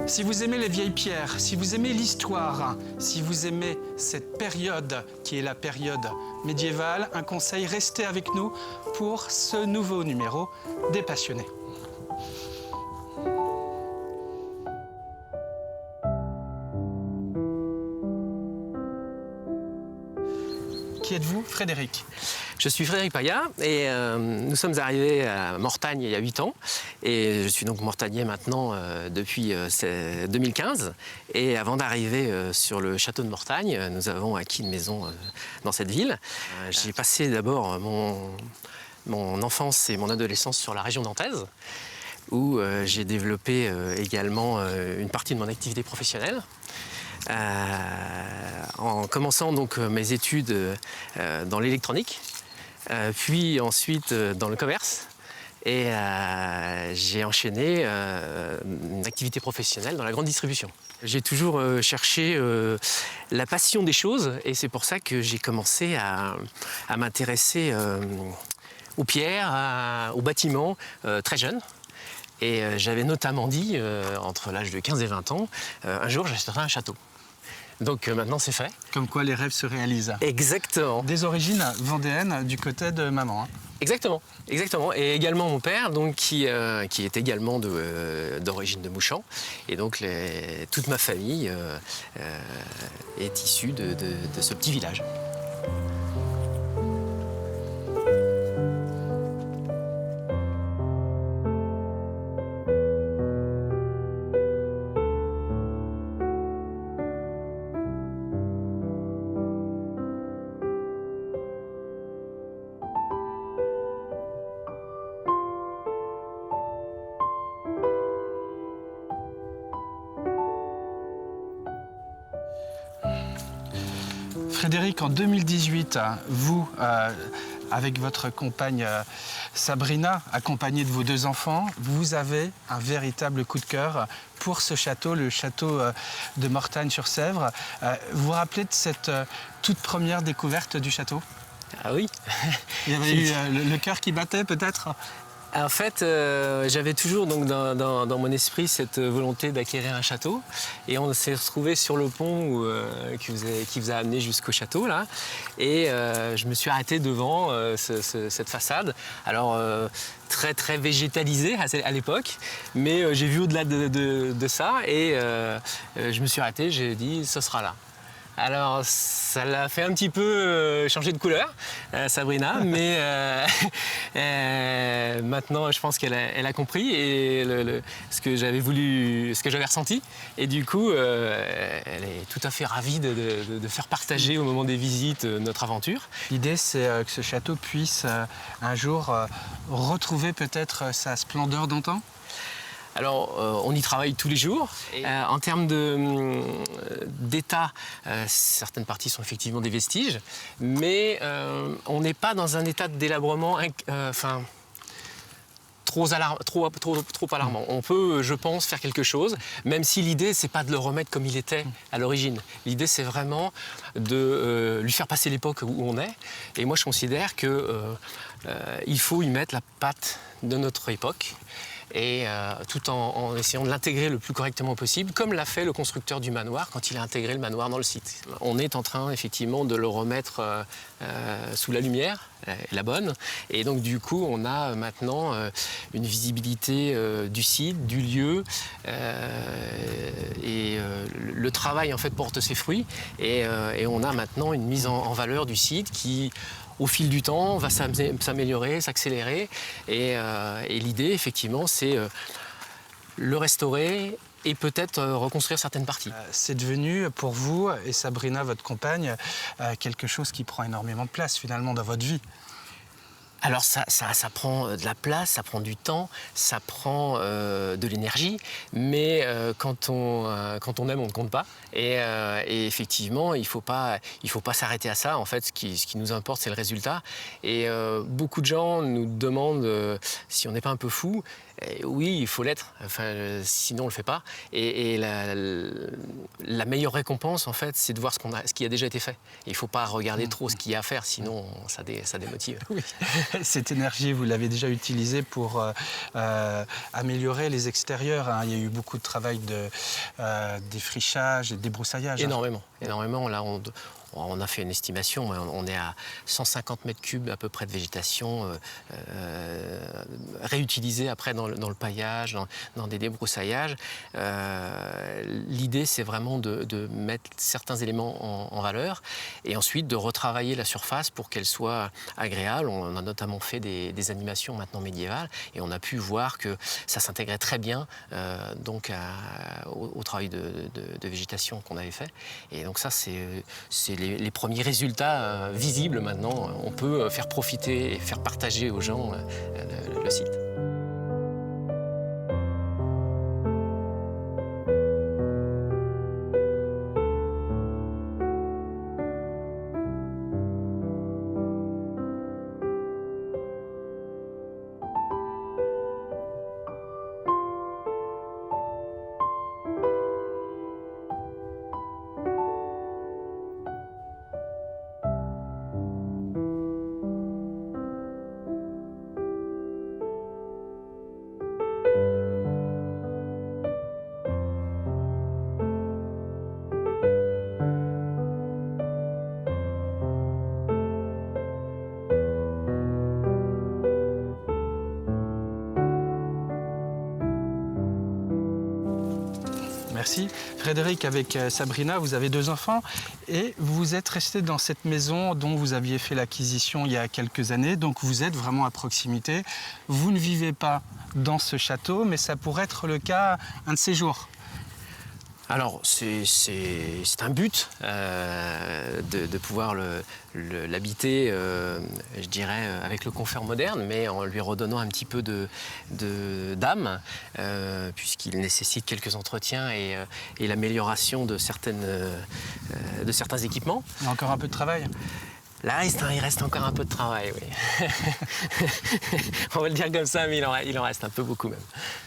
Si vous aimez les vieilles pierres, si vous aimez l'histoire, si vous aimez cette période qui est la période médiévale, un conseil, restez avec nous pour ce nouveau numéro des Passionnés. Qui êtes-vous, Frédéric? Je suis Frédéric Paya et nous sommes arrivés à Mortagne il y a 8 ans. Et je suis donc mortagnier maintenant depuis 2015. Et avant d'arriver sur le château de Mortagne, nous avons acquis une maison dans cette ville. J'ai passé d'abord mon enfance et mon adolescence sur la région nantaise, où j'ai développé également une partie de mon activité professionnelle. En commençant donc mes études dans l'électronique, puis ensuite dans le commerce, et j'ai enchaîné une activité professionnelle dans la grande distribution. J'ai toujours cherché la passion des choses, et c'est pour ça que j'ai commencé à m'intéresser aux pierres, aux bâtiments très jeune. Et j'avais notamment dit, entre l'âge de 15 et 20 ans, un jour j'achèterai un château. Donc maintenant c'est fait. Comme quoi les rêves se réalisent. Exactement. Des origines vendéennes du côté de maman. Hein. Exactement, exactement. Et également mon père, donc, qui est également d'origine de Mouchamps. Et donc toute ma famille est issue de ce petit village. Frédéric, en 2018, vous, avec votre compagne Sabrina, accompagnée de vos 2 enfants, vous avez un véritable coup de cœur pour ce château, le château de Mortagne-sur-Sèvre. Vous vous rappelez de cette toute première découverte du château? Ah oui. Il y avait eu le cœur qui battait peut-être? En fait, j'avais toujours donc, dans mon esprit cette volonté d'acquérir un château. Et on s'est retrouvés sur le pont qui vous a amené jusqu'au château, là. Et je me suis arrêté devant cette façade. Alors, très, très végétalisée à l'époque. Mais j'ai vu au-delà de ça. Et je me suis arrêté, j'ai dit, ce sera là. Alors, ça l'a fait un petit peu changer de couleur, Sabrina, mais maintenant, je pense qu'elle a compris et ce que j'avais voulu, ce que j'avais ressenti. Et du coup, elle est tout à fait ravie de faire partager au moment des visites notre aventure. L'idée, c'est que ce château puisse un jour retrouver peut-être sa splendeur d'antan? Alors, on y travaille tous les jours. En termes d'état, certaines parties sont effectivement des vestiges, mais on n'est pas dans un état de délabrement trop alarmant. On peut, je pense, faire quelque chose, même si l'idée, c'est pas de le remettre comme il était à l'origine. L'idée, c'est vraiment de lui faire passer l'époque où on est. Et moi, je considère qu'il faut y mettre la patte de notre époque. Et tout en essayant de l'intégrer le plus correctement possible, comme l'a fait le constructeur du manoir quand il a intégré le manoir dans le site. On est en train effectivement de le remettre sous la lumière, la bonne, et donc du coup on a maintenant une visibilité du site, du lieu, et le travail en fait porte ses fruits, et on a maintenant une mise en valeur du site qui, au fil du temps, va s'améliorer, s'accélérer. Et l'idée, effectivement, c'est le restaurer et peut-être reconstruire certaines parties. C'est devenu, pour vous et Sabrina, votre compagne, quelque chose qui prend énormément de place, finalement, dans votre vie. Alors ça prend de la place, ça prend du temps, ça prend de l'énergie, mais quand on aime, on ne compte pas. Et effectivement, il ne faut pas s'arrêter à ça. En fait, ce qui nous importe, c'est le résultat. Et beaucoup de gens nous demandent si on n'est pas un peu fou. Et oui, il faut l'être, sinon on ne le fait pas. Et la meilleure récompense, en fait, c'est de voir ce qui a déjà été fait. Il ne faut pas regarder trop ce qu'il y a à faire, sinon ça démotive. Oui. cette énergie, vous l'avez déjà utilisée pour améliorer les extérieurs, hein. Il y a eu beaucoup de travail de défrichage et de débroussaillage. Énormément, énormément. Là, on a fait une estimation, on est à 150 mètres cubes à peu près de végétation réutilisée après dans le paillage, dans des débroussaillages. L'idée, c'est vraiment de mettre certains éléments en valeur et ensuite de retravailler la surface pour qu'elle soit agréable. On a notamment fait des animations maintenant médiévales et on a pu voir que ça s'intégrait très bien donc au travail de végétation qu'on avait fait. Et donc ça, c'est les premiers résultats visibles maintenant. On peut faire profiter et faire partager aux gens le site. Merci. Frédéric, avec Sabrina, vous avez 2 enfants et vous êtes resté dans cette maison dont vous aviez fait l'acquisition il y a quelques années. Donc vous êtes vraiment à proximité. Vous ne vivez pas dans ce château, mais ça pourrait être le cas un de ces jours. Alors, c'est un but de pouvoir l'habiter, je dirais, avec le confort moderne, mais en lui redonnant un petit peu d'âme, puisqu'il nécessite quelques entretiens et l'amélioration de certains équipements. Il y a encore un peu de travail. Là, il reste encore un peu de travail, oui. On va le dire comme ça, mais il en reste un peu beaucoup même.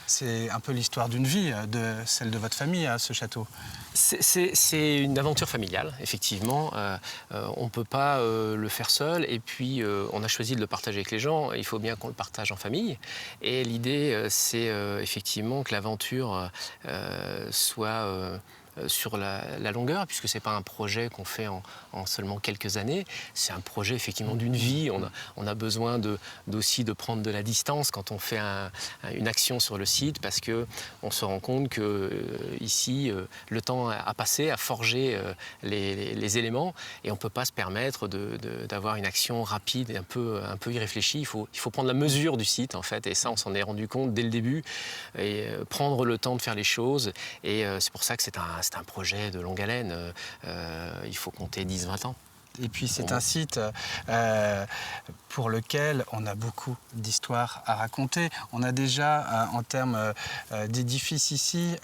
C'est un peu l'histoire d'une vie, celle de votre famille, ce château. C'est une aventure familiale, effectivement. On ne peut pas le faire seul. Et puis, on a choisi de le partager avec les gens. Il faut bien qu'on le partage en famille. Et l'idée, c'est effectivement que l'aventure soit sur la longueur, puisque ce n'est pas un projet qu'on fait en seulement quelques années. C'est un projet effectivement d'une vie. On a besoin aussi de prendre de la distance quand on fait une action sur le site, parce qu'on se rend compte qu'ici, le temps a passé, a forgé les éléments, et on ne peut pas se permettre d'avoir une action rapide et un peu irréfléchie. Il faut prendre la mesure du site, en fait, et ça, on s'en est rendu compte dès le début, et prendre le temps de faire les choses. Et c'est pour ça que c'est un projet de longue haleine. Il faut compter 10-20 ans. Et puis c'est un site pour lequel on a beaucoup d'histoires à raconter. On a déjà, en termes d'édifices ici,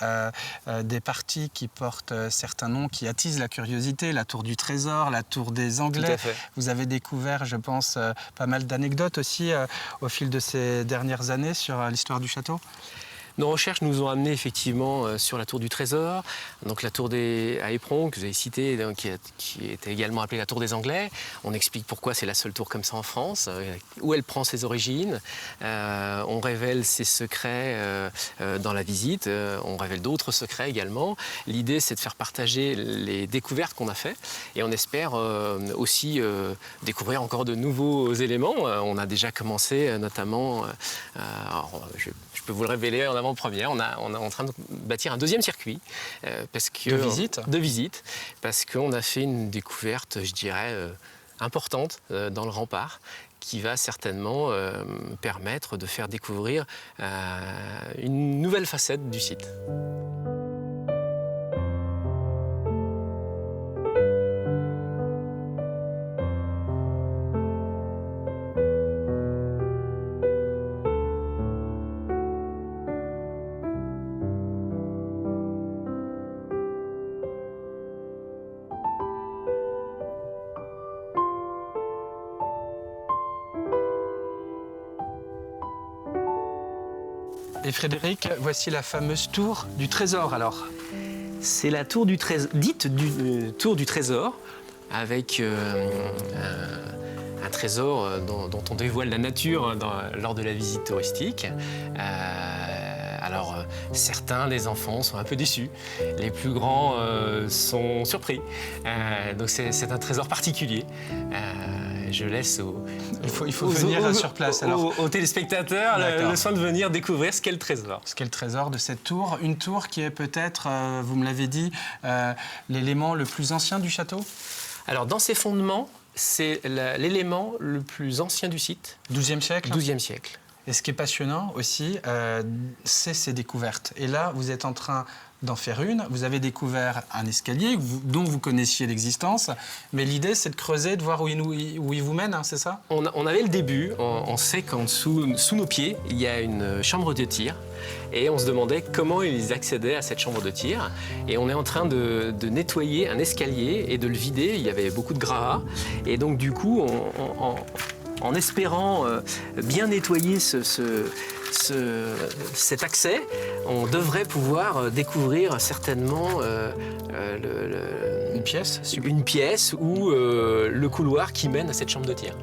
des parties qui portent certains noms qui attisent la curiosité. La tour du Trésor, la tour des Anglais. Tout à fait. Vous avez découvert, je pense, pas mal d'anecdotes aussi au fil de ces dernières années sur l'histoire du château. Nos recherches nous ont amenés effectivement sur la tour du Trésor, donc la tour à Éperon que vous avez citée, donc, qui était également appelée la tour des Anglais. On explique pourquoi c'est la seule tour comme ça en France, où elle prend ses origines. On révèle ses secrets dans la visite, on révèle d'autres secrets également. L'idée, c'est de faire partager les découvertes qu'on a faites, et on espère aussi découvrir encore de nouveaux éléments. On a déjà commencé notamment, je peux vous le révéler en avant-première, on est en train de bâtir un 2e circuit. De visite, parce qu'on a fait une découverte, je dirais, importante dans le rempart, qui va certainement permettre de faire découvrir une nouvelle facette du site. Et Frédéric, voici la fameuse tour du Trésor alors. C'est la tour dite tour du Trésor, avec un trésor dont on dévoile la nature lors de la visite touristique. Alors, certains des enfants sont un peu déçus, les plus grands sont surpris. Donc c'est un trésor particulier. Je laisse il faut venir sur place. Alors, aux téléspectateurs le soin de venir découvrir ce qu'est le trésor. Ce qu'est le trésor de cette tour. Une tour qui est peut-être, vous me l'avez dit, l'élément le plus ancien du château? Alors, dans ses fondements, c'est l'élément le plus ancien du site. 12e siècle? 12e siècle. Et ce qui est passionnant aussi, c'est ces découvertes. Et là, vous êtes en train d'en faire une. Vous avez découvert un escalier dont vous connaissiez l'existence, mais l'idée, c'est de creuser, de voir où il vous mène, hein, c'est ça? On avait le début. On sait qu'en dessous, sous nos pieds, il y a une chambre de tir. Et on se demandait comment ils accédaient à cette chambre de tir. Et on est en train de nettoyer un escalier et de le vider. Il y avait beaucoup de gras. Et donc, du coup, en espérant bien nettoyer cet accès, on devrait pouvoir découvrir certainement Une pièce? une pièce ou le couloir qui mène à cette chambre de tir.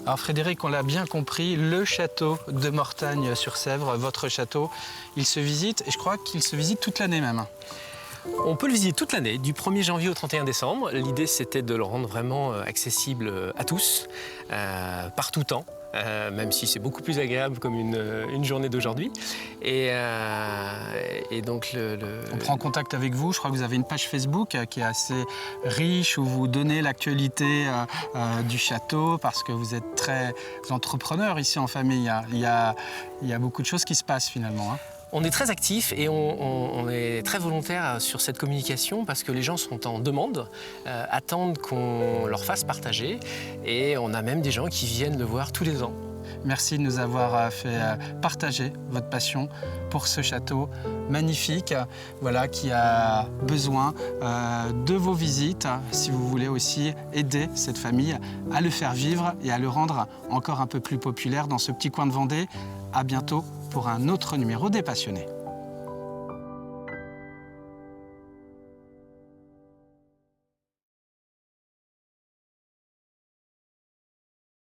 Alors Frédéric, on l'a bien compris, le château de Mortagne-sur-Sèvre, votre château, il se visite, et je crois qu'il se visite toute l'année même. On peut le visiter toute l'année, du 1er janvier au 31 décembre. L'idée, c'était de le rendre vraiment accessible à tous, par tout temps. Même si c'est beaucoup plus agréable comme une journée d'aujourd'hui. Et donc On prend contact avec vous, je crois que vous avez une page Facebook qui est assez riche, où vous donnez l'actualité du château, parce que vous êtes très entrepreneur ici en famille. Il y a beaucoup de choses qui se passent finalement, hein. On est très actifs et on est très volontaire sur cette communication parce que les gens sont en demande, attendent qu'on leur fasse partager et on a même des gens qui viennent le voir tous les ans. Merci de nous avoir fait partager votre passion pour ce château magnifique, voilà, qui a besoin de vos visites, si vous voulez aussi aider cette famille à le faire vivre et à le rendre encore un peu plus populaire dans ce petit coin de Vendée. À bientôt pour un autre numéro des Passionnés.